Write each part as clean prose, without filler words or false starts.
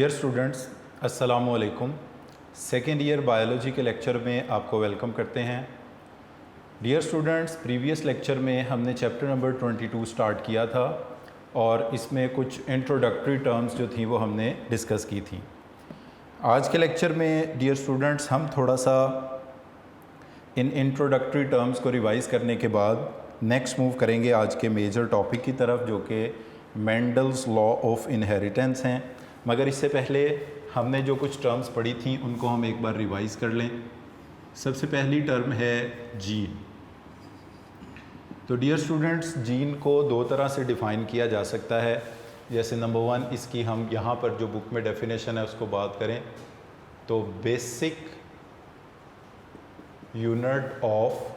Dear students, अस्सलामु अलैकुम। Second year biology के लेक्चर में आपको वेलकम करते हैं। डियर स्टूडेंट्स, प्रीवियस लेक्चर में हमने चैप्टर नंबर 22 स्टार्ट किया था और इसमें कुछ इंट्रोडक्टरी टर्म्स जो थी वो हमने डिस्कस की थी। आज के लेक्चर में डियर स्टूडेंट्स हम थोड़ा सा इन इंट्रोडक्टरी टर्म्स को रिवाइज़ करने के बाद नेक्स्ट मूव करेंगे आज के मेजर टॉपिक की तरफ, जो कि मेंडल्स लॉ ऑफ इनहेरिटेंस हैं। मगर इससे पहले हमने जो कुछ टर्म्स पढ़ी थी उनको हम एक बार रिवाइज़ कर लें। सबसे पहली टर्म है जीन। तो डियर स्टूडेंट्स, जीन को दो तरह से डिफ़ाइन किया जा सकता है। जैसे नंबर वन, इसकी हम यहाँ पर जो बुक में डेफिनेशन है उसको बात करें तो basic unit of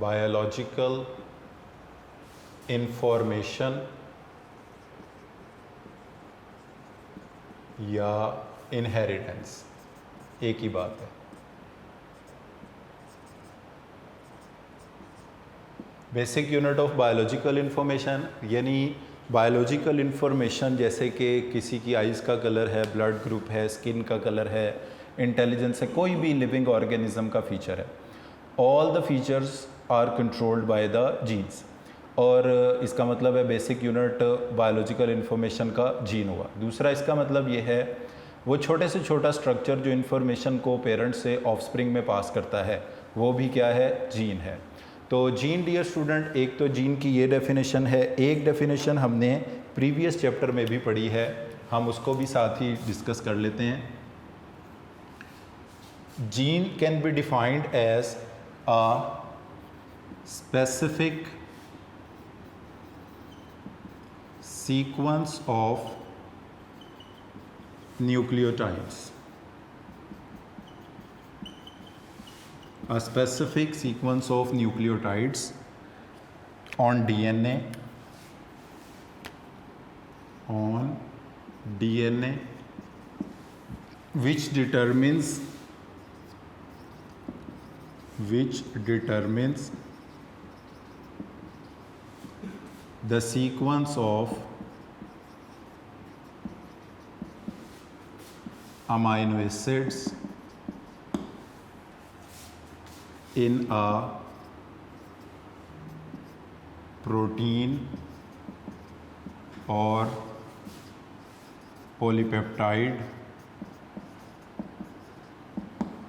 biological information या इनहेरिटेंस, एक ही बात है। Basic unit of biological information यानी बायोलॉजिकल इंफॉर्मेशन, जैसे कि किसी की आइज़ का कलर है, ब्लड ग्रुप है, स्किन का कलर है, इंटेलिजेंस है, कोई भी लिविंग ऑर्गेनिज्म का फीचर है। All the features are controlled by the genes. और इसका मतलब है बेसिक यूनिट बायोलॉजिकल इंफॉर्मेशन का जीन हुआ। दूसरा इसका मतलब ये है वो छोटे से छोटा स्ट्रक्चर जो इंफॉर्मेशन को पेरेंट से ऑफस्प्रिंग में पास करता है वो भी क्या है, जीन है। तो जीन डियर स्टूडेंट, एक तो जीन की ये डेफिनेशन है, एक डेफिनेशन हमने प्रीवियस चैप्टर में भी पढ़ी है, हम उसको भी साथ ही डिस्कस कर लेते हैं। Gene can be defined as a specific sequence of nucleotides, a specific sequence of nucleotides on DNA which determines the sequence of amino acids in a protein or polypeptide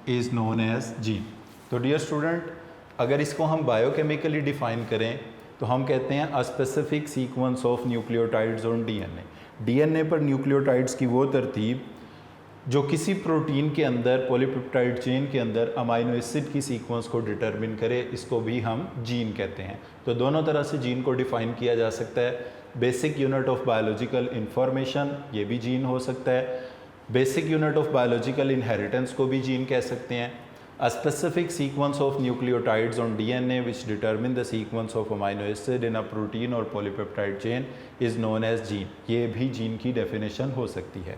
is known as gene। तो dear student, अगर इसको हम biochemically define करें तो हम कहते हैं a specific sequence of nucleotides on DNA. DNA पर न्यूक्लियोटाइड्स की वो तरतीब जो किसी प्रोटीन के अंदर, पॉलीपेप्टाइड चेन के अंदर अमाइनो एसिड की सीक्वेंस को डिटरमिन करे, इसको भी हम जीन कहते हैं। तो दोनों तरह से जीन को डिफाइन किया जा सकता है। Basic unit of biological information, ये भी जीन हो सकता है। Basic unit of biological inheritance को भी जीन कह सकते हैं। A specific sequence of nucleotides on DNA which determine the sequence of amino acid in a protein or polypeptide chain is known as gene। ये भी जीन की definition हो सकती है।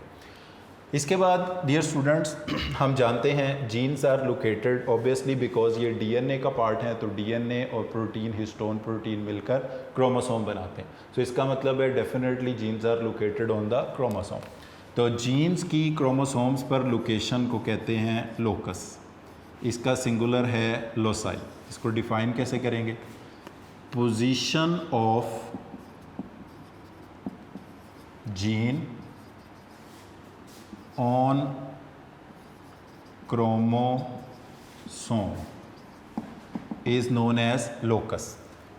इसके बाद डियर स्टूडेंट्स, हम जानते हैं genes are located obviously because ये डीएनए का पार्ट है, तो डीएनए और प्रोटीन, हिस्टोन प्रोटीन मिलकर क्रोमोसोम बनाते हैं। तो इसका मतलब है definitely genes are located on the chromosome. तो जीन्स की क्रोमोसोम्स पर लोकेशन को कहते हैं लोकस। इसका सिंगुलर है लोसाई। इसको डिफाइन कैसे करेंगे? Position of gene on chromosome is known as locus.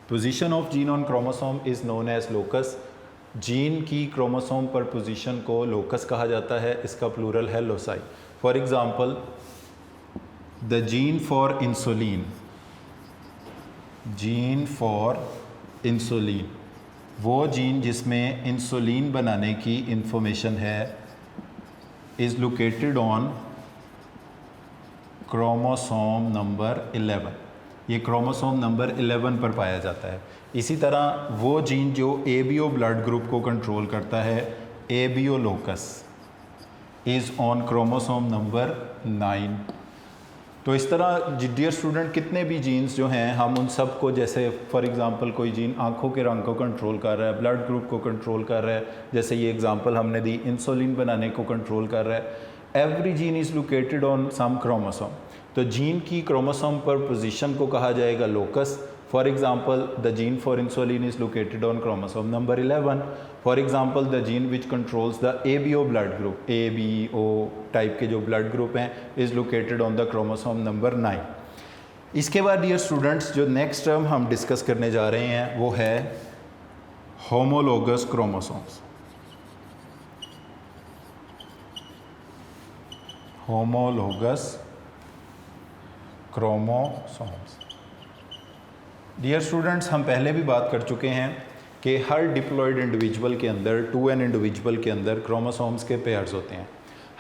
Position of gene on chromosome is known as locus. Gene की क्रोमोसोम पर पोजीशन को लोकस कहा जाता है, इसका प्लूरल है loci. For example, the gene for insulin, वो जीन जिसमें इंसुलिन बनाने की इंफॉर्मेशन है, is located on chromosome number 11। ये क्रोमोसोम नंबर 11 पर पाया जाता है। इसी तरह वो जीन जो एबीओ ब्लड ग्रुप को कंट्रोल करता है, ABO locus, is on chromosome number 9। तो इस तरह डियर स्टूडेंट कितने भी जीन्स जो हैं हम उन सब को, जैसे फॉर एग्जांपल कोई जीन आंखों के रंग को कंट्रोल कर रहा है, ब्लड ग्रुप को कंट्रोल कर रहा है, जैसे ये एग्जांपल हमने दी इंसुलिन बनाने को कंट्रोल कर रहा है। Every gene is located on some chromosome. तो जीन की क्रोमोसोम पर पोजीशन को कहा जाएगा locus. For example the gene for insulin is located on chromosome number 11। For example the gene which controls the ABO blood group, ABO type के जो blood group हैं, is located on the chromosome number 9। इसके बाद dear students जो next term हम discuss करने जा रहे हैं वो है homologous chromosomes. Homologous chromosomes. Dear students हम पहले भी बात कर चुके हैं कि हर डिप्लॉयड इंडिविजुअल के अंदर, 2n इंडिविजुअल के अंदर क्रोमोसोम्स के पेयर्स होते हैं।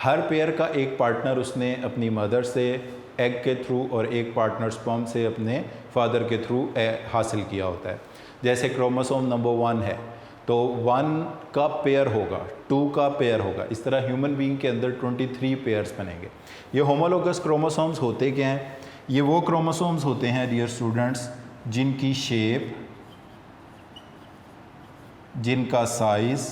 हर पेयर का एक पार्टनर उसने अपनी मदर से एग के थ्रू और एक पार्टनर स्पर्म से अपने फादर के थ्रू हासिल किया होता है। जैसे क्रोमोसोम नंबर 1 है तो 1 का पेयर होगा, 2 का पेयर होगा। इस तरह ह्यूमन बीइंग के अंदर 23 पेयर्स बनेंगे। ये होमोलोगस क्रोमोसोम्स होते क्या हैं? ये वो क्रोमोसोम्स होते हैं डियर स्टूडेंट्स जिनकी शेप, जिनका साइज़,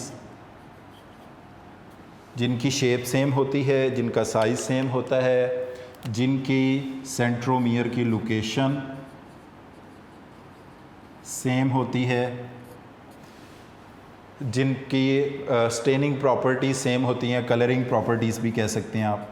जिनकी शेप सेम होती है, जिनका साइज़ सेम होता है, जिनकी सेंट्रोमियर की लोकेशन सेम होती है, जिनकी स्टेनिंग प्रॉपर्टीज सेम होती हैं, कलरिंग प्रॉपर्टीज़ भी कह सकते हैं आप,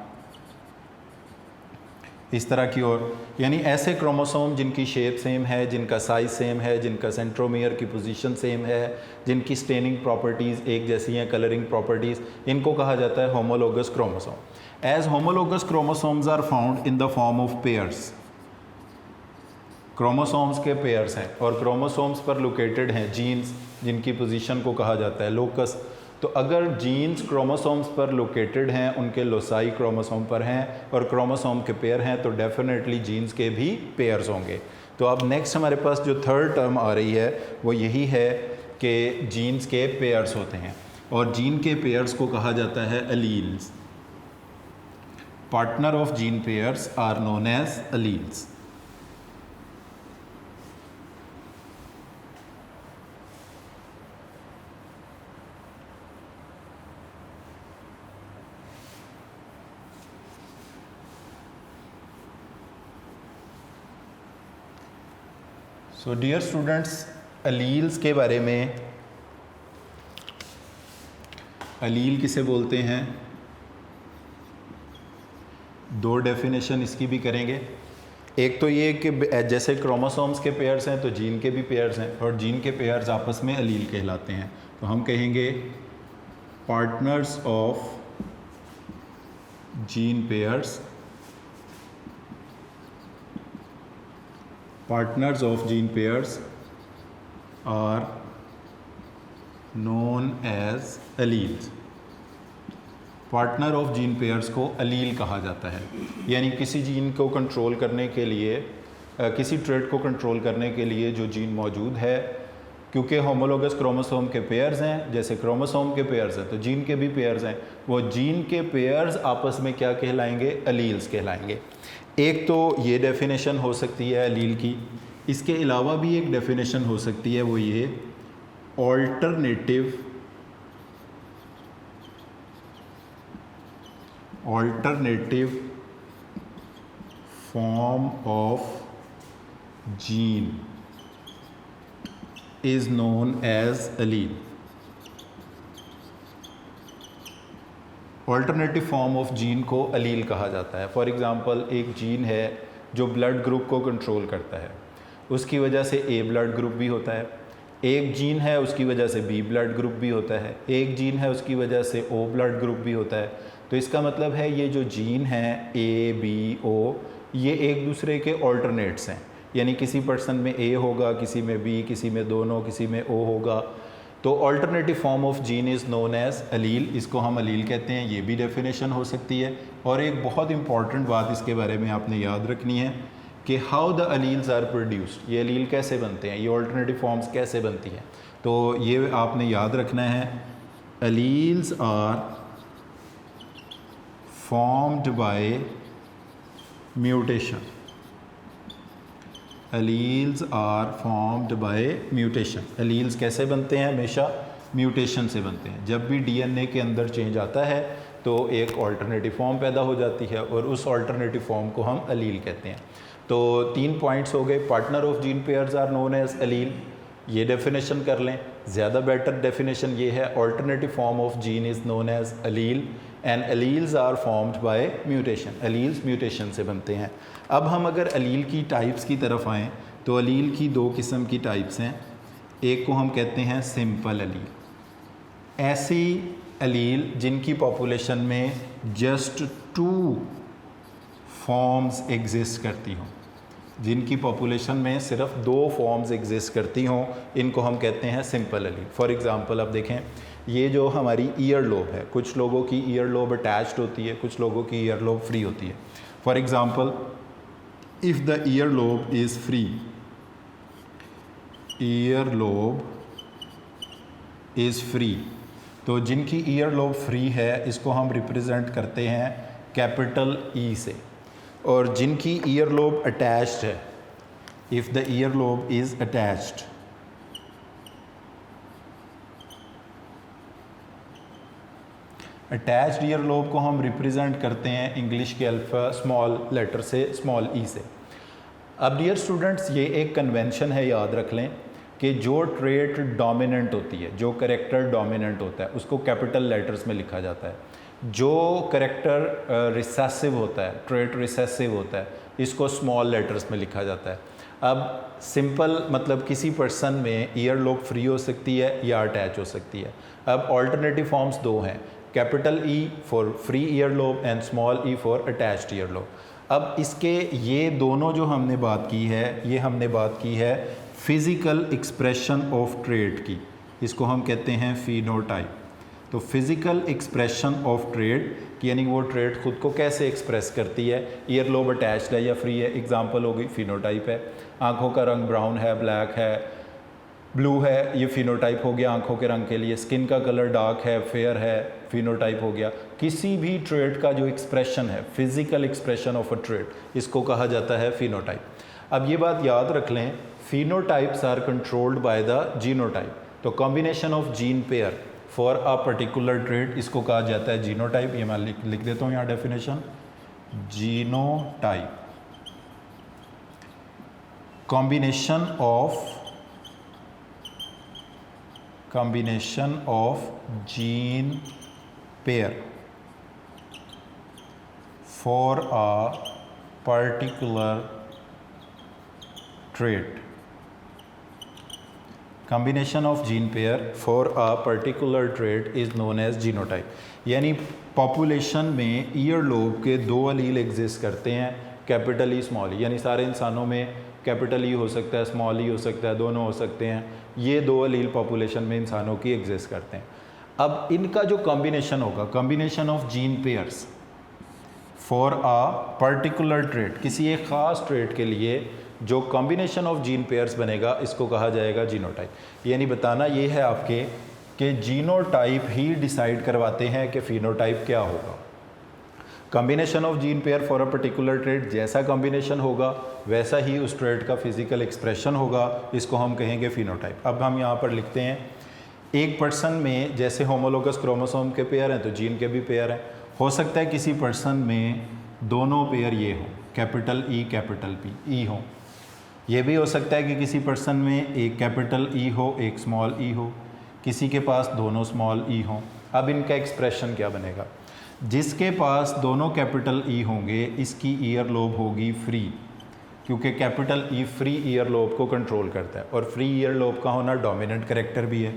इस तरह की। और यानी ऐसे क्रोमोसोम जिनकी शेप सेम है, जिनका साइज़ सेम है, जिनका सेंट्रोमियर की पोजीशन सेम है, जिनकी स्टेनिंग प्रॉपर्टीज़ एक जैसी हैं, कलरिंग प्रॉपर्टीज़, इनको कहा जाता है homologous chromosome. As homologous chromosomes are found in the form of pairs. Chromosomes के पेयर्स हैं और क्रोमोसोम्स पर लोकेटेड हैं जीन्स, जिनकी पोजीशन को कहा जाता है लोकस। तो अगर जीन्स क्रोमोसोम्स पर लोकेटेड हैं, उनके लोसाई क्रोमोसोम पर हैं और क्रोमोसोम के पेयर हैं, तो डेफिनेटली जीन्स के भी पेयर्स होंगे। तो अब नेक्स्ट हमारे पास जो थर्ड टर्म आ रही है वो यही है कि जीन्स के पेयर्स होते हैं और जीन के पेयर्स को कहा जाता है alleles. Partner of gene pairs are known as alleles. So dear students, alleles के बारे में, अलील किसे बोलते हैं, दो डेफिनेशन इसकी भी करेंगे। एक तो ये कि जैसे क्रोमोसोम्स के पेयर्स हैं तो जीन के भी पेयर्स हैं और जीन के पेयर्स आपस में अलील कहलाते हैं। तो हम कहेंगे partners of gene pairs, partners of gene pairs are known as alleles। Partner of gene pairs को अलील कहा जाता है। यानी किसी जीन को कंट्रोल करने के लिए, किसी ट्रेट को कंट्रोल करने के लिए जो जीन मौजूद है, क्योंकि होमोलोगस क्रोमोसोम के पेयर्स हैं, जैसे क्रोमोसोम के पेयर्स हैं तो जीन के भी पेयर्स हैं, वो जीन के पेयर्स आपस में क्या कहलाएंगे? अलील्स कहलाएंगे। एक तो ये डेफिनेशन हो सकती है अलील की। इसके अलावा भी एक डेफिनेशन हो सकती है, वो ये alternative form of gene is known as allele. Alternative form of gene को अलील कहा जाता है। फॉर एग्ज़ाम्पल एक जीन है जो ब्लड ग्रुप को कंट्रोल करता है, उसकी वजह से ए ब्लड ग्रुप भी होता है। एक जीन है उसकी वजह से बी ब्लड ग्रुप भी होता है। एक जीन है उसकी वजह से ओ ब्लड ग्रुप भी होता है। तो इसका मतलब है ये जो जीन हैं ए बी ओ, ये एक दूसरे के ऑल्टरनेट्स हैं। यानी किसी पर्सन में ए होगा, किसी में बी, किसी में दोनों, किसी में ओ होगा। तो alternative form of gene is known as allele. इसको हम अलील कहते हैं। ये भी डेफिनेशन हो सकती है। और एक बहुत इंपॉर्टेंट बात इसके बारे में आपने याद रखनी है कि how the alleles are produced. ये अलील कैसे बनते हैं, ये ऑल्टरनेटिव फॉर्म्स कैसे बनती हैं, तो ये आपने याद रखना है। Alleles are formed by mutation, alleles are formed by mutation. Alleles कैसे बनते हैं? हमेशा म्यूटेशन से बनते हैं। जब भी डीएनए के अंदर चेंज आता है तो एक ऑल्टरनेटिव फॉर्म पैदा हो जाती है और उस ऑल्टरनेटिव फॉर्म को हम एलील कहते हैं। तो 3 पॉइंट्स हो गए। Partner of gene pairs are known as allele, ये डेफिनेशन कर लें। ज़्यादा बेटर डेफिनेशन ये है, alternative form of gene is known as allele and alleles are formed by mutation. Alleles mutation से बनते हैं। अब हम अगर एलील की टाइप्स की तरफ आएँ तो एलील की 2 किस्म की टाइप्स हैं। एक को हम कहते हैं सिंपल एलील, ऐसी एलील जिनकी पॉपुलेशन में जस्ट 2 फॉर्म्स एग्जिस्ट करती हों, जिनकी पॉपुलेशन में सिर्फ 2 फॉर्म्स एग्जिस्ट करती हों, इनको हम कहते हैं सिंपल एलील। फॉर एग्ज़ाम्पल अब देखें, ये जो हमारी ईयर लोब है, कुछ लोगों की ईयर लोब अटैच्ड होती है, कुछ लोगों की ईयर लोब फ्री होती है। For example, if the ear lobe is free, ear lobe is free, तो जिनकी ईयर लोब फ्री है इसको हम रिप्रेजेंट करते हैं कैपिटल ई से। और जिनकी ईयर लोब अटैच्ड है, if the ear lobe is attached, attached ear lobe को हम रिप्रेजेंट करते हैं इंग्लिश के अल्फ़ा स्मॉल लेटर से, स्मॉल ई से। अब डियर स्टूडेंट्स, ये एक कन्वेंशन है, याद रख लें कि जो ट्रेट डोमिनेंट होती है, जो करेक्टर डोमिनेंट होता है, उसको कैपिटल लेटर्स में लिखा जाता है। जो करेक्टर रिसेसिव होता है, ट्रेट रिसेसिव होता है, इसको स्मॉल लेटर्स में लिखा जाता है। अब सिंपल मतलब किसी पर्सन में ईयर लोब फ्री हो सकती है या अटैच हो सकती है। अब ऑल्टरनेटिव फॉर्म्स 2 हैं, capital E for free ear lobe and small E for attached ear lobe. अब इसके ये दोनों जो हमने बात की है, ये हमने बात की है फिज़िकल एक्सप्रेशन ऑफ ट्रेट की, इसको हम कहते हैं फिनोटाइप। तो फिज़िकल एक्सप्रेशन ऑफ ट्रेट यानी वो ट्रेट खुद को कैसे एक्सप्रेस करती है, ईयर लोब अटैच्ड है या फ्री है। एग्जांपल होगी फिनोटाइप है, आँखों का रंग ब्राउन है, ब्लैक है, ब्लू है, ये फिनोटाइप हो गया आँखों के रंग के लिए। स्किन का कलर डार्क है, फेयर है, फिनोटाइप हो गया। किसी भी ट्रेट का जो एक्सप्रेशन है, physical expression of a trait, इसको कहा जाता है फिनोटाइप। अब ये बात याद रख लें, phenotypes are controlled by the genotype। तो combination of gene pair for a particular trait, इसको कहा जाता है जीनोटाइप। ये मैं लिख देता हूँ यहाँ definition, genotype combination of gene pair for a particular trait। combination of gene pair for a particular trait is known as genotype। यानी पॉपुलेशन में ईयर लोब के 2 एलील एग्जिस्ट करते हैं, कैपिटल ई स्मॉल ई। यानी सारे इंसानों में कैपिटल ई हो सकता है, स्मॉल ई हो सकता है, दोनों हो सकते हैं। ये 2 एलील पॉपुलेशन में इंसानों की एग्जिस्ट करते हैं। अब इनका जो कॉम्बिनेशन होगा, combination of gene pairs for uh particular trait, किसी एक ख़ास ट्रेट के लिए जो कॉम्बिनेशन ऑफ जीन पेयर्स बनेगा, इसको कहा जाएगा जीनोटाइप। यानी बताना ये है आपके कि जीनोटाइप ही डिसाइड करवाते हैं कि फिनोटाइप क्या होगा। Combination of gene pair for a particular trait, जैसा कॉम्बिनेशन होगा वैसा ही उस ट्रेट का फिजिकल एक्सप्रेशन होगा, इसको हम कहेंगे फिनोटाइप। अब हम यहाँ पर लिखते हैं, एक पर्सन में जैसे होमोलोगस क्रोमोसोम के पेयर हैं तो जीन के भी पेयर हैं। हो सकता है किसी पर्सन में दोनों पेयर ये हों, capital E capital P E हों। ये भी हो सकता है कि किसी पर्सन में एक कैपिटल ई हो, एक स्मॉल ई हो, किसी के पास दोनों स्मॉल ई हों। अब इनका एक्सप्रेशन क्या बनेगा? जिसके पास दोनों कैपिटल ई होंगे, इसकी ईयर लोब होगी फ्री, क्योंकि capital E free ear lobe को कंट्रोल करता है और फ्री ईयर लोब का होना डोमिनेंट कैरेक्टर भी है।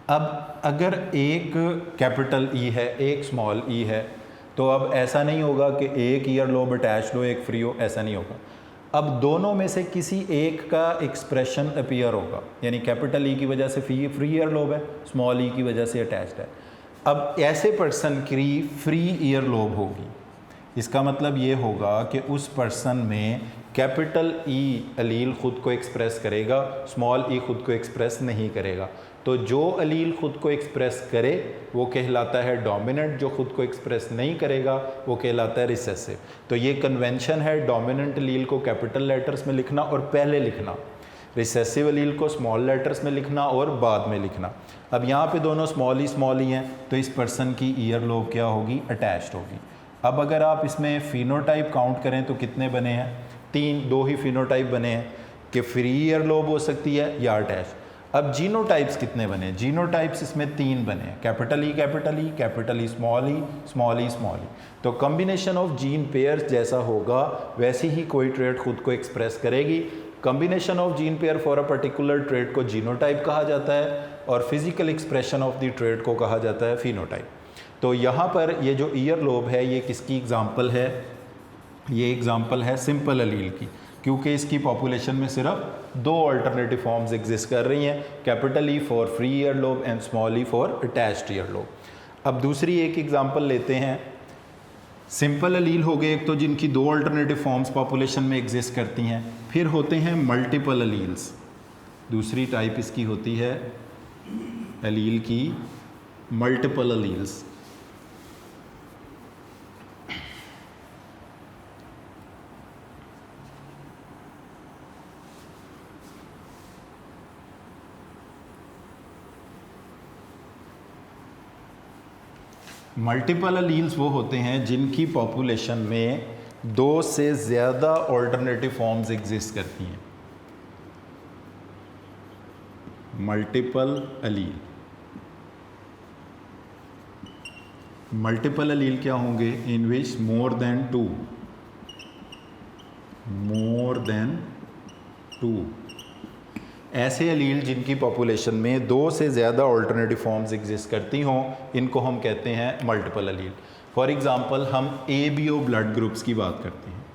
अब अगर एक कैपिटल ई है, एक स्मॉल ई है, तो अब ऐसा नहीं होगा कि एक ईयर लोब अटैच्ड हो, एक फ्री हो, ऐसा नहीं होगा। अब दोनों में से किसी एक का एक्सप्रेशन अपीयर होगा, यानी कैपिटल ई की वजह से फ्री ईयर लोब है, स्मॉल ई की वजह से अटैच्ड है। अब ऐसे पर्सन की फ्री ईयर लोब होगी, इसका मतलब ये होगा कि उस पर्सन में कैपिटल ई अलील ख़ुद को एक्सप्रेस करेगा, स्मॉल ई ख़ुद को एक्सप्रेस नहीं करेगा। तो जो अलील ख़ुद को एक्सप्रेस करे वो कहलाता है डोमिनेंट, जो ख़ुद को एक्सप्रेस नहीं करेगा वो कहलाता है रिसेसिव। तो ये कन्वेंशन है डोमिनेंट अलील को कैपिटल लेटर्स में लिखना और पहले लिखना, रिसेसिव अलील को स्मॉल लेटर्स में लिखना और बाद में लिखना। अब यहाँ पे दोनों स्मॉल ही हैं, तो इस पर्सन की ईयर लोब क्या होगी, अटैच्ड होगी। अब अगर आप इसमें फिनोटाइप काउंट करें तो कितने बने हैं, 2 ही फिनोटाइप बने हैं कि फ्री ईयर लोब हो सकती है या अटैच। अब जीनोटाइप्स कितने बने, जीनोटाइप्स इसमें 3 बने हैं, कैपिटल ई स्मॉल ई स्मॉल ई स्मॉल ई। तो कॉम्बिनेशन ऑफ जीन पेयर्स जैसा होगा वैसे ही कोई ट्रेट खुद को एक्सप्रेस करेगी। Combination of gene pair for a particular trait को जीनोटाइप कहा जाता है और physical expression of the trait को कहा जाता है फिनोटाइप। तो यहाँ पर ये जो ईयर लोब है ये किसकी एग्जाम्पल है, ये एग्जाम्पल है सिंपल अलील की, क्योंकि इसकी पॉपुलेशन में सिर्फ 2 अल्टरनेटिव फॉर्म्स एग्जिस्ट कर रही हैं, capital E for free ear lobe and small E for attached ear lobe. अब दूसरी एक एग्जांपल लेते हैं। सिंपल अलील हो गए एक तो जिनकी 2 अल्टरनेटिव फॉर्म्स पॉपुलेशन में एग्जिस्ट करती हैं, फिर होते हैं मल्टीपल अलील्स। दूसरी टाइप इसकी होती है अलील की मल्टीपल अलील्स। मल्टीपल अलील्स वो होते हैं जिनकी पॉपुलेशन में 2 से ज़्यादा ऑल्टरनेटिव फॉर्म्स एग्जिस्ट करती हैं। मल्टीपल अलील, मल्टीपल अलील क्या होंगे, इन विच मोर देन टू ऐसे अलील जिनकी पॉपुलेशन में 2 से ज़्यादा ऑल्टरनेटिव फॉर्म्स एग्जिस्ट करती हों, इनको हम कहते हैं मल्टीपल अलील। फॉर एग्ज़ाम्पल हम ABO ब्लड ग्रुप्स की बात करते हैं,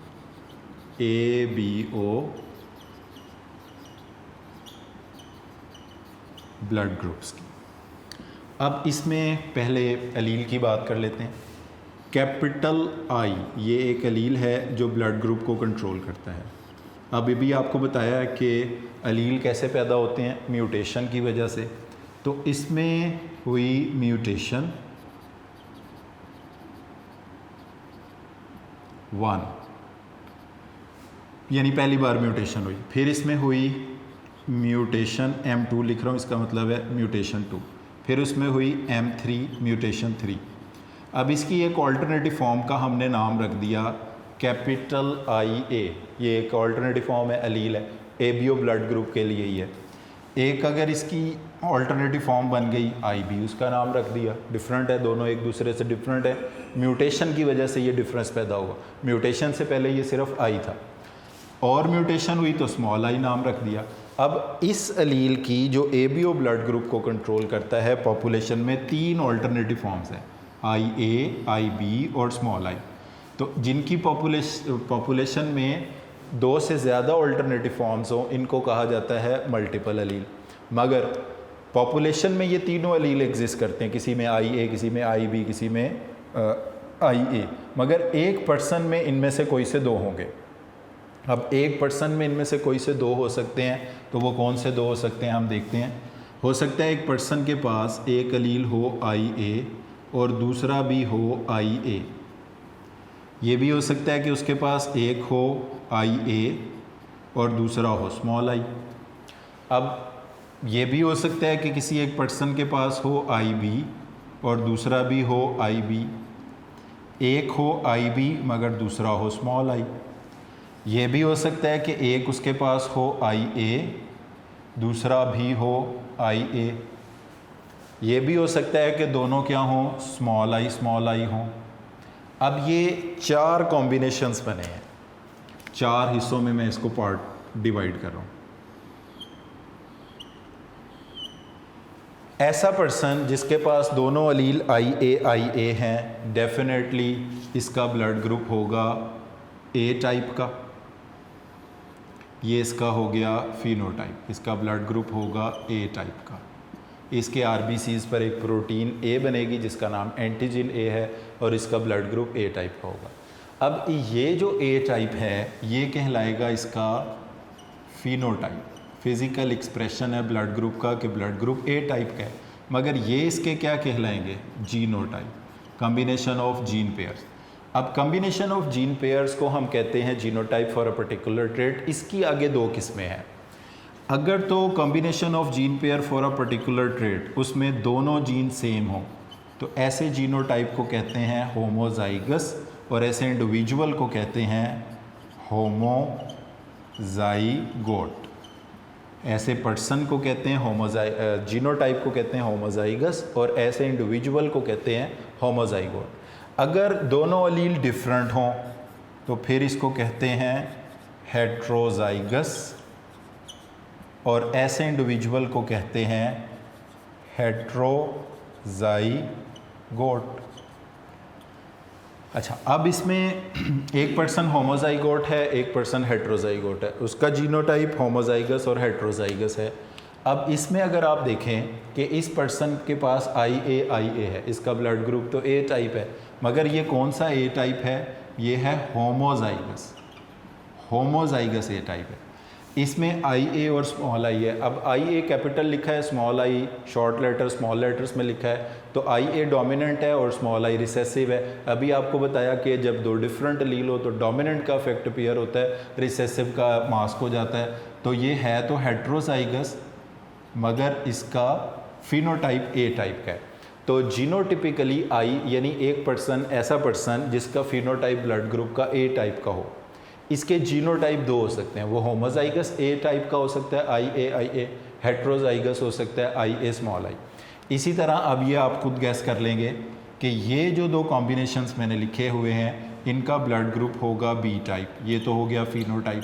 ABO ब्लड ग्रुप्स की। अब इसमें पहले अलील की बात कर लेते हैं। कैपिटल I ये एक अलील है जो ब्लड ग्रुप को कंट्रोल करता है। अभी भी आपको बताया है कि अलील कैसे पैदा होते हैं, म्यूटेशन की वजह से। तो इसमें हुई म्यूटेशन 1, यानी पहली बार म्यूटेशन हुई। फिर इसमें हुई म्यूटेशन M2 लिख रहा हूँ, इसका मतलब है म्यूटेशन 2। फिर उसमें हुई M3 म्यूटेशन 3। अब इसकी एक ऑल्टरनेटिव फॉर्म का हमने नाम रख दिया कैपिटल IA। ये एक ऑल्टरनेटिव फॉर्म है, अलील है, ABO ब्लड ग्रुप के लिए ही है। एक अगर इसकी ऑल्टरनेटिव फॉर्म बन गई IB, उसका नाम रख दिया। डिफरेंट है, दोनों एक दूसरे से डिफरेंट है, म्यूटेशन की वजह से ये डिफरेंस पैदा हुआ। म्यूटेशन से पहले ये सिर्फ I था और म्यूटेशन हुई तो स्मॉल I नाम रख दिया। अब इस अलील की जो ABO ब्लड ग्रुप को कंट्रोल करता है, पॉपुलेशन में 3 ऑल्टरनेटिव फॉर्म्स हैं, IA, IB और स्मॉल I। तो जिनकी पॉपुलेशन में 2 से ज़्यादा ऑल्टरनेटिव फॉर्म्स हों, इनको कहा जाता है मल्टीपल अलील। मगर पॉपुलेशन में ये तीनों अलील एग्जिस्ट करते हैं, किसी में IA, किसी में IB, किसी में IA, मगर एक पर्सन में इनमें से कोई से 2 होंगे। अब एक पर्सन में इनमें से कोई से 2 हो सकते हैं, तो वो कौन से 2 हो सकते हैं हम देखते हैं। हो सकता है एक पर्सन के पास एक अलील हो IA और दूसरा भी हो IA। ये भी हो सकता है कि उसके पास एक हो IA और दूसरा हो स्मॉल I। अब ये भी हो सकता है कि किसी एक पर्सन के पास हो IB और दूसरा भी हो IB। एक हो IB मगर दूसरा हो स्मॉल I। ये भी हो सकता है कि एक उसके पास हो IA, दूसरा भी हो IA। ये भी हो सकता है कि दोनों क्या हों, स्मॉल I हों। अब ये 4 कॉम्बिनेशंस बने हैं, 4 हिस्सों में मैं इसको पार्ट डिवाइड कर रहा हूँ। ऐसा पर्सन जिसके पास दोनों अलील IA हैं, डेफिनेटली इसका ब्लड ग्रुप होगा A टाइप का। ये इसका हो गया फिनोटाइप, इसका ब्लड ग्रुप होगा A टाइप का। इसके RBCs पर एक प्रोटीन A बनेगी जिसका नाम एंटीजन A है और इसका ब्लड ग्रुप A टाइप का होगा। अब ये जो ए टाइप है ये कहलाएगा इसका फिनोटाइप, फिजिकल एक्सप्रेशन है ब्लड ग्रुप का कि ब्लड ग्रुप ए टाइप का है, मगर ये इसके क्या कहलाएंगे, genotype, combination of gene pairs. अब कॉम्बिनेशन ऑफ जीन पेयर्स को हम कहते हैं genotype for a particular trait. इसकी आगे दो किस्में हैं। अगर तो combination of gene pair for a particular trait उसमें दोनों जीन सेम हो तो ऐसे जीनोटाइप को कहते हैं होमोजाइगस, और ऐसे इंडिविजुअल को कहते हैं होमोजाइगोट। ऐसे पर्सन को कहते हैं जीनोटाइप को कहते हैं होमोजाइगस, और ऐसे इंडिविजुअल को कहते हैं होमोजाइगोट। अगर दोनों अलील डिफरेंट हों तो फिर इसको कहते हैं हेट्रोजाइगस, और ऐसे इंडिविजुअल को कहते हैं हेट्रोजाइगोट। अच्छा, अब इसमें एक पर्सन होमोजाइगोट है, एक पर्सन हेट्रोजाइगोट है, उसका जीनोटाइप होमोजाइगस और हेट्रोजाइगस है। अब इसमें अगर आप देखें कि इस पर्सन के पास IA है, इसका ब्लड ग्रुप तो A टाइप है, मगर ये कौन सा A टाइप है, ये है होमोजाइगस, होमोजाइगस A टाइप है। इसमें IA और स्मॉल i है। अब IA कैपिटल लिखा है, small i short letter small letters में लिखा है, तो IA डोमिनेंट है और स्मॉल i रिसेसिव है। अभी आपको बताया कि जब दो डिफरेंट लील हो तो डोमिनेंट का इफेक्ट अपीयर होता है, रिसेसिव का मास्क हो जाता है। तो ये है तो हेट्रोजाइगस, मगर इसका फिनोटाइप A टाइप का है। तो जीनोटिपिकली I यानी एक पर्सन, ऐसा पर्सन जिसका फिनोटाइप ब्लड ग्रुप का A टाइप का हो, इसके जीनोटाइप दो हो सकते हैं। वो होमोजाइगस A टाइप का हो सकता है IA, हेट्रोजाइगस हो सकता है IA स्मॉल i। इसी तरह अब ये आप खुद गैस कर लेंगे कि ये जो दो कॉम्बिनेशंस मैंने लिखे हुए हैं इनका ब्लड ग्रुप होगा B टाइप। ये तो हो गया फिनोटाइप।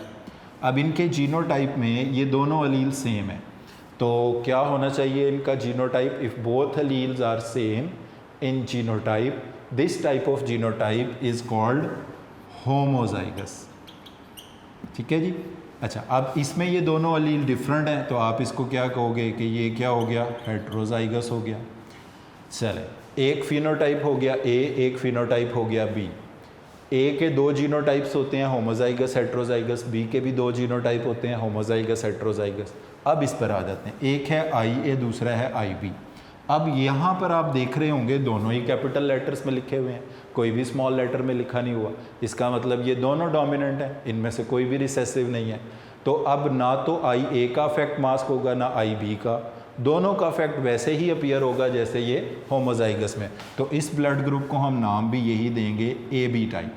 अब इनके जीनोटाइप में ये दोनों अलील सेम है, तो क्या होना चाहिए इनका genotype, if both alleles are same in genotype, this type of genotype is called homozygous. ठीक है जी। अच्छा, अब इसमें ये दोनों अलील डिफरेंट हैं, तो आप इसको क्या कहोगे कि ये क्या हो गया, हेट्रोजाइगस हो गया। चले, एक फिनोटाइप हो गया A, एक फिनोटाइप हो गया B। A के दो जीनोटाइप्स होते हैं, होमोजाइगस हेट्रोजाइगस। B के भी दो जीनोटाइप होते हैं, होमोजाइगस हेट्रोजाइगस। अब इस पर आ जाते हैं, एक है IA, दूसरा है IB। अब यहाँ पर आप देख रहे होंगे दोनों ही कैपिटल लेटर्स में लिखे हुए हैं, कोई भी स्मॉल लेटर में लिखा नहीं हुआ। इसका मतलब ये दोनों डोमिनेंट हैं, इनमें से कोई भी रिसेसिव नहीं है। तो अब ना तो IA का इफेक्ट मास्क होगा ना IB का, दोनों का इफेक्ट वैसे ही अपीयर होगा जैसे ये होमोजाइगस में। तो इस ब्लड ग्रुप को हम नाम भी यही देंगे AB टाइप।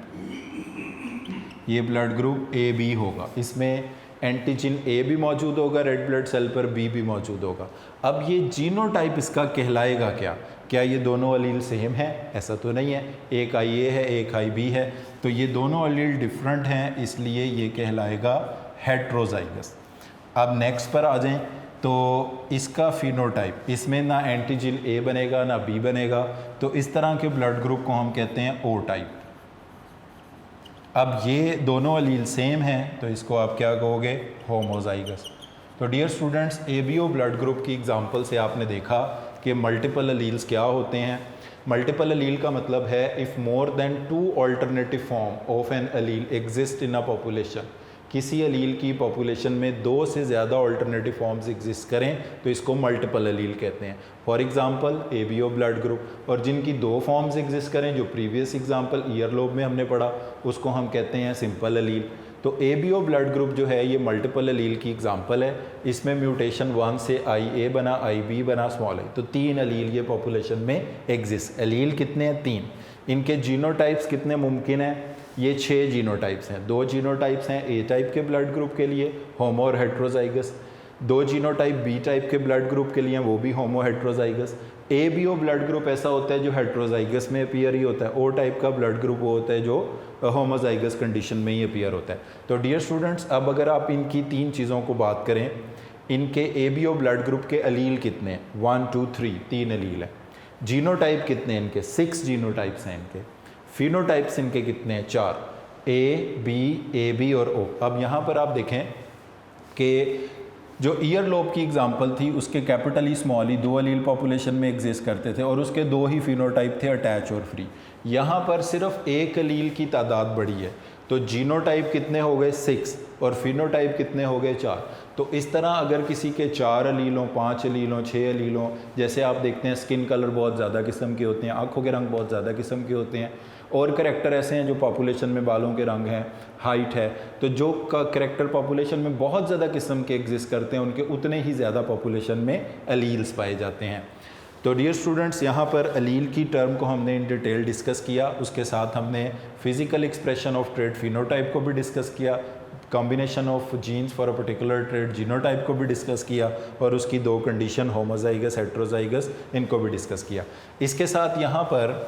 ये ब्लड ग्रुप AB होगा, इसमें एंटीजन A भी मौजूद होगा रेड ब्लड सेल पर, B भी मौजूद होगा। अब ये जीनोटाइप इसका कहलाएगा क्या, क्या ये दोनों अलील सेम है? ऐसा तो नहीं है, एक IA है एक IB है, तो ये दोनों अलील डिफरेंट हैं, इसलिए ये कहलाएगा हेट्रोजाइगस। अब नेक्स्ट पर आ जाएं, तो इसका फिनोटाइप, इसमें ना एंटीजन A बनेगा ना B बनेगा, तो इस तरह के ब्लड ग्रुप को हम कहते हैं O टाइप। अब ये दोनों अलील सेम हैं, तो इसको आप क्या कहोगे, होमोजाइगस। तो dear students, ABO blood group की एग्जांपल से आपने देखा कि मल्टीपल अलील्स क्या होते हैं। मल्टीपल अलील का मतलब है if more than 2 alternative form of an allele exist in a population, किसी अलील की पॉपुलेशन में 2 से ज़्यादा अल्टरनेटिव फॉर्म्स एग्जिस्ट करें तो इसको मल्टीपल अलील कहते हैं। For example ABO blood group, और जिनकी 2 फॉर्म्स एग्जिस्ट करें, जो प्रीवियस एग्जांपल ईयरलोब में हमने पढ़ा, उसको हम कहते हैं सिंपल अलील। तो ABO ब्लड ग्रुप जो है ये मल्टीपल अलील की एग्जांपल है। इसमें म्यूटेशन 1 से IA बना, IB बना, स्मॉल i, तो 3 अलील ये पॉपुलेशन में एग्जिस्ट। अलील कितने हैं? 3। इनके जीनोटाइप्स कितने मुमकिन हैं? ये 6 जीनोटाइप्स हैं। 2 जीनोटाइप्स हैं A टाइप के ब्लड ग्रुप के लिए, होमो और हेट्रोजाइगस। 2 जीनोटाइप B टाइप के ब्लड ग्रुप के लिए, वो भी होमो हेट्रोजाइगस। ABO ब्लड ग्रुप ऐसा होता है जो हेट्रोजाइगस में अपीयर ही होता है। O टाइप का ब्लड ग्रुप वो होता है जो होमोजाइगस कंडीशन में ही अपीयर होता है। तो डियर स्टूडेंट्स, अब अगर आप इनकी 3 चीज़ों को बात करें, इनके ABO ब्लड ग्रुप के अलील कितने हैं? 1 2 3, 3 अलील है। जीनोटाइप कितने हैं इनके? 6 जीनोटाइप्स हैं इनके। फिनोटाइप्स इनके कितने हैं? 4, A, B, AB और O। अब यहाँ पर आप देखें कि जो ईयर लोब की एग्जांपल थी उसके कैपिटल ई स्मॉल ई 2 अलील पॉपुलेशन में एग्जिस्ट करते थे और उसके 2 ही फिनोटाइप थे, अटैच और फ्री। यहाँ पर सिर्फ एक अलील की तादाद बढ़ी है, तो जीनोटाइप कितने हो गए 6 और फिनोटाइप कितने हो गए 4। तो इस तरह अगर किसी के 4 अलील हों, 5 अलील हों, 6 अलील हों, जैसे आप देखते हैं स्किन कलर बहुत ज़्यादा किस्म के होते हैं, आँखों के रंग बहुत ज़्यादा किस्म के होते हैं, और करैक्टर ऐसे हैं जो पॉपुलेशन में बालों के रंग हैं, हाइट है, तो जो करैक्टर पॉपुलेशन में बहुत ज़्यादा किस्म के एग्जिस्ट करते हैं उनके उतने ही ज़्यादा पॉपुलेशन में अलील्स पाए जाते हैं। तो डियर स्टूडेंट्स, यहाँ पर अलील की टर्म को हमने इन डिटेल डिस्कस किया, उसके साथ हमने physical expression of trait phenotype को भी डिस्कस किया, combination of genes for a particular trait genotype को भी डिस्कस किया, और उसकी 2 कंडीशन होमोजाइगस हेट्रोजाइगस इनको भी डिस्कस किया। इसके साथ यहाँ पर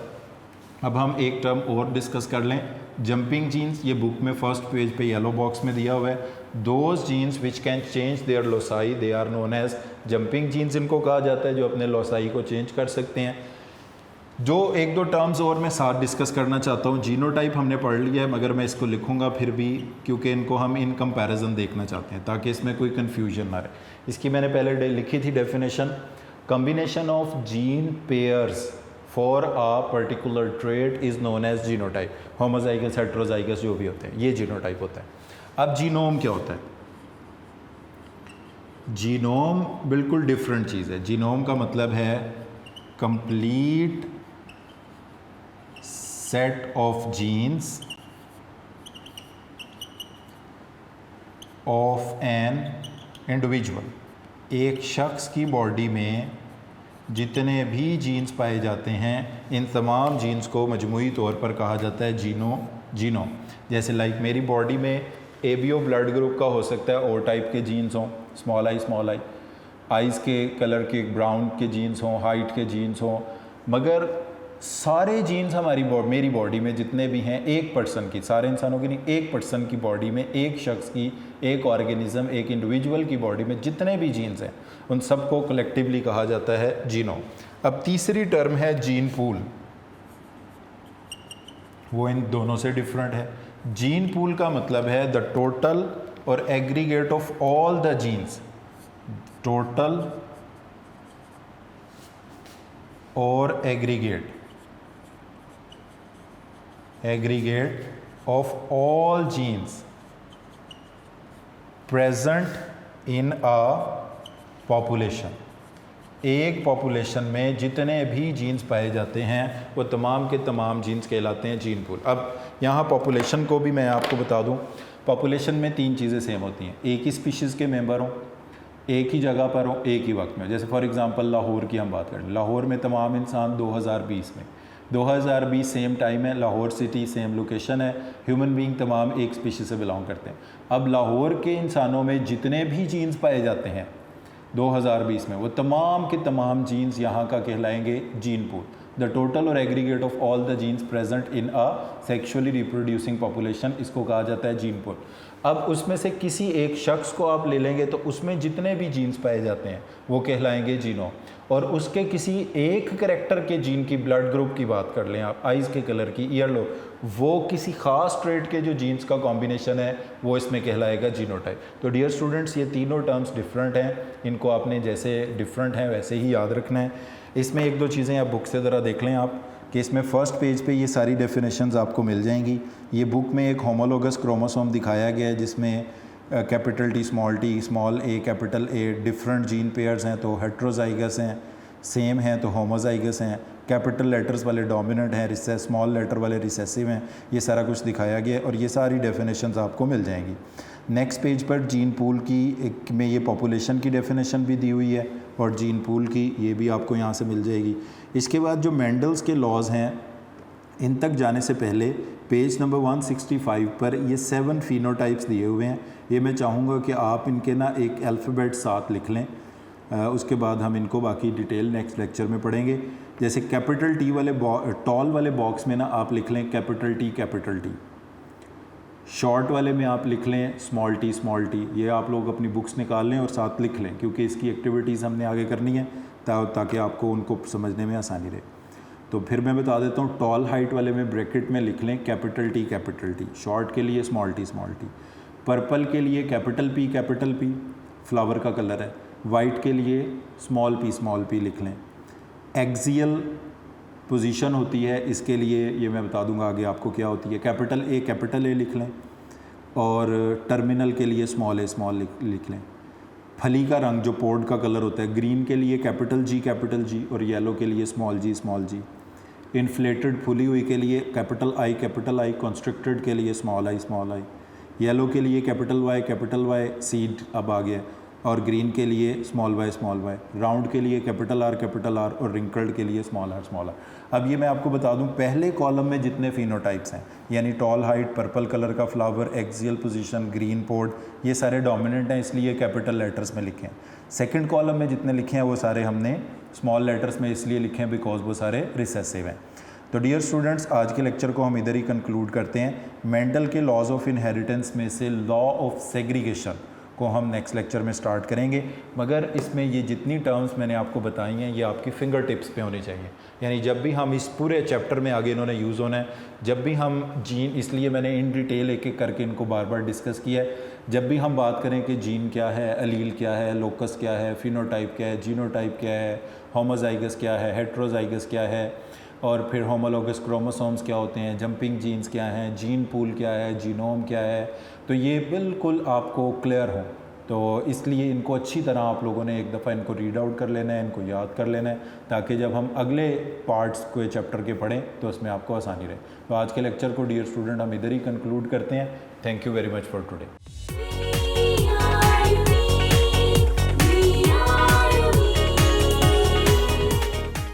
अब हम एक टर्म और डिस्कस कर लें, जंपिंग जीन्स। ये बुक में फर्स्ट पेज पे येलो बॉक्स में दिया हुआ है, those genes which can change their loci they are known as jumping genes इनको कहा जाता है, जो अपने लोसाई को चेंज कर सकते हैं। जो 1-2 टर्म्स और मैं साथ डिस्कस करना चाहता हूँ। जीनोटाइप हमने पढ़ लिया है, मगर मैं इसको लिखूंगा फिर भी, क्योंकि इनको हम इन कंपैरिजन देखना चाहते हैं ताकि इसमें कोई कन्फ्यूजन ना रहे। इसकी मैंने पहले लिखी थी definition, combination of gene pairs for a particular trait is known as genotype. Homozygous heterozygous जो भी होते हैं ये जीनोटाइप होता है। अब जीनोम क्या होता है? जीनोम बिल्कुल डिफरेंट चीज़ है। जीनोम का मतलब है complete set of jeans of an individual. एक शख्स की बॉडी में जितने भी जीन्स पाए जाते हैं इन तमाम जीन्स को मजमूई तौर पर कहा जाता है जीनोम। जैसे लाइक मेरी बॉडी में एबीओ ब्लड ग्रुप का हो सकता है, ओ टाइप के जीन्स हों, स्मॉल आई, आइज़ के कलर के ब्राउन के जीन्स हों, हाइट के जीन्स हों, मगर सारे जीन्स मेरी बॉडी में जितने भी हैं, एक पर्सन की, सारे इंसानों की नहीं, एक पर्सन की बॉडी में, एक शख्स की, एक ऑर्गेनिज्म, एक इंडिविजुअल की बॉडी में जितने भी जीन्स हैं उन सबको कलेक्टिवली कहा जाता है जीनोम। अब तीसरी टर्म है जीन पूल, वो इन दोनों से डिफरेंट है। जीन पूल का मतलब है द टोटल और aggregate of all the genes, total और aggregate of all genes present in a population. एक पॉपुलेशन में जितने भी जीन्स पाए जाते हैं वो तमाम के तमाम जीन्स कहलाते हैं जीन पूल। अब यहाँ पॉपुलेशन को भी मैं आपको बता दूँ, पॉपुलेशन में 3 चीज़ें सेम होती हैं। एक ही स्पीशीज़ के मेंबर हों, एक ही जगह पर हों, एक ही वक्त में। जैसे फॉर एग्जांपल लाहौर की हम बात करें, लाहौर में तमाम इंसान 2020 सेम टाइम है, लाहौर सिटी सेम लोकेशन है, ह्यूमन बीइंग तमाम एक स्पीशीज़ से बिलोंग करते हैं। अब लाहौर के इंसानों में जितने भी जीन्स पाए जाते हैं 2020 में, वो तमाम के तमाम जीन्स यहाँ का कहलाएंगे जीन पूल। द टोटल और aggregate of all the jeans present in a sexually reproducing population, इसको कहा जाता है जीन पूल। अब उसमें से किसी एक शख्स को आप ले लेंगे तो उसमें जितने भी जीन्स पाए जाते हैं वो कहलाएंगे जीनोम, और उसके किसी एक करैक्टर के जीन की, ब्लड ग्रुप की बात कर लें आप, आइज़ के कलर की, ईयर लो, वो किसी ख़ास ट्रेट के जो जीन्स का कॉम्बिनेशन है वो इसमें कहलाएगा जीनोटाइप। तो डियर स्टूडेंट्स, ये तीनों टर्म्स डिफरेंट हैं, इनको आपने जैसे डिफरेंट हैं वैसे ही याद रखना है। इसमें 1-2 चीज़ें आप बुक से ज़रा देख लें आप, कि इसमें फ़र्स्ट पेज पे ये सारी डेफिनेशंस आपको मिल जाएंगी। ये बुक में एक होमोलोगस क्रोमोसोम दिखाया गया है जिसमें capital T, small A, capital A, different gene pairs हैं तो हेट्रोजाइगस हैं, सेम हैं तो होमोजाइगस हैं, कैपिटल लेटर्स वाले डोमिनेंट हैं, स्मॉल लेटर वाले रिसेसिव हैं। ये सारा कुछ दिखाया गया है और ये सारी डेफिनेशंस आपको मिल जाएंगी। नेक्स्ट पेज पर जीन पूल की एक में ये पॉपुलेशन की डेफिनेशन भी दी हुई है और जीन पूल की ये भी आपको यहाँ से मिल जाएगी। इसके बाद जो मेंडल्स के लॉज हैं, इन तक जाने से पहले पेज नंबर 165 पर ये 7 फिनोटाइप्स दिए हुए हैं। ये मैं चाहूँगा कि आप इनके ना एक अल्फ़ाबेट साथ लिख लें, उसके बाद हम इनको बाकी डिटेल नेक्स्ट लेक्चर में पढ़ेंगे। जैसे कैपिटल टी वाले टॉल वाले बॉक्स में ना आप लिख लें कैपिटल टी, शॉर्ट वाले में आप लिख लें स्मॉल टी। ये आप लोग अपनी बुक्स निकाल लें और साथ लिख लें, क्योंकि इसकी एक्टिविटीज़ हमने आगे करनी है ताकि आपको उनको समझने में आसानी रहे। तो फिर मैं बता देता हूँ, टॉल हाइट वाले में ब्रैकेट में लिख लें कैपिटल टी, शॉर्ट के लिए स्मॉल टी, पर्पल के लिए कैपिटल पी, फ्लावर का कलर है। वाइट के लिए स्मॉल पी लिख लें। एक्सियल पोजीशन होती है, इसके लिए ये मैं बता दूंगा आगे आपको क्या होती है। कैपिटल ए लिख लें और टर्मिनल के लिए स्मॉल लिख लें। फली का रंग जो पोड का कलर होता है, ग्रीन के लिए कैपिटल जी और येलो के लिए स्मॉल जी। इन्फ्लेटेड फुली हुई के लिए कैपिटल आई, कॉन्स्ट्रिक्टेड के लिए स्मॉल आई। येलो के लिए कैपिटल वाई सीड अब आ गया, और ग्रीन के लिए स्मॉल वाई। राउंड के लिए कैपिटल आर और रिंकल्ड के लिए स्मॉल आर। अब ये मैं आपको बता दूं, पहले कॉलम में जितने फिनोटाइप्स हैं, यानी टॉल हाइट, पर्पल कलर का फ्लावर, एक्सियल पोजीशन, ग्रीन पोड, ये सारे डोमिनेंट हैं, इसलिए कैपिटल लेटर्स में लिखे हैं। सेकंड कॉलम में जितने लिखे हैं वो सारे हमने स्मॉल लेटर्स में इसलिए लिखे हैं बिकॉज वो सारे रिसेसिव हैं। तो डियर स्टूडेंट्स, आज के लेक्चर को हम इधर ही कंक्लूड करते हैं। मेंडल के लॉज ऑफ इनहेरिटेंस में से लॉ ऑफ सेग्रीगेशन को हम नेक्स्ट लेक्चर में स्टार्ट करेंगे, मगर इसमें ये जितनी टर्म्स मैंने आपको बताई हैं ये आपकी फिंगर टिप्स पे होनी चाहिए। यानी जब भी हम इस पूरे चैप्टर में आगे इन्होंने यूज़ होना है, जब भी हम जीन, इसलिए मैंने इन डिटेल एक एक करके इनको बार बार डिस्कस किया है। जब भी हम बात करें कि जीन क्या है, अलील क्या है, लोकस क्या है, फिनोटाइप क्या है, जीनोटाइप क्या है, होमोजाइगस क्या है, हेट्रोजाइगस क्या है, और फिर होमोलोगस क्रोमोसोम्स क्या होते हैं, जंपिंग जीन्स क्या हैं, जीन पूल क्या है, जीनोम क्या है, तो ये बिल्कुल आपको क्लियर हो। तो इसलिए इनको अच्छी तरह आप लोगों ने एक दफ़ा इनको रीड आउट कर लेना है, इनको याद कर लेना है, ताकि जब हम अगले पार्ट्स को चैप्टर के पढ़ें तो उसमें आपको आसानी रहे। तो आज के लेक्चर को डियर स्टूडेंट हम इधर ही कंक्लूड करते हैं। Thank you very much for today.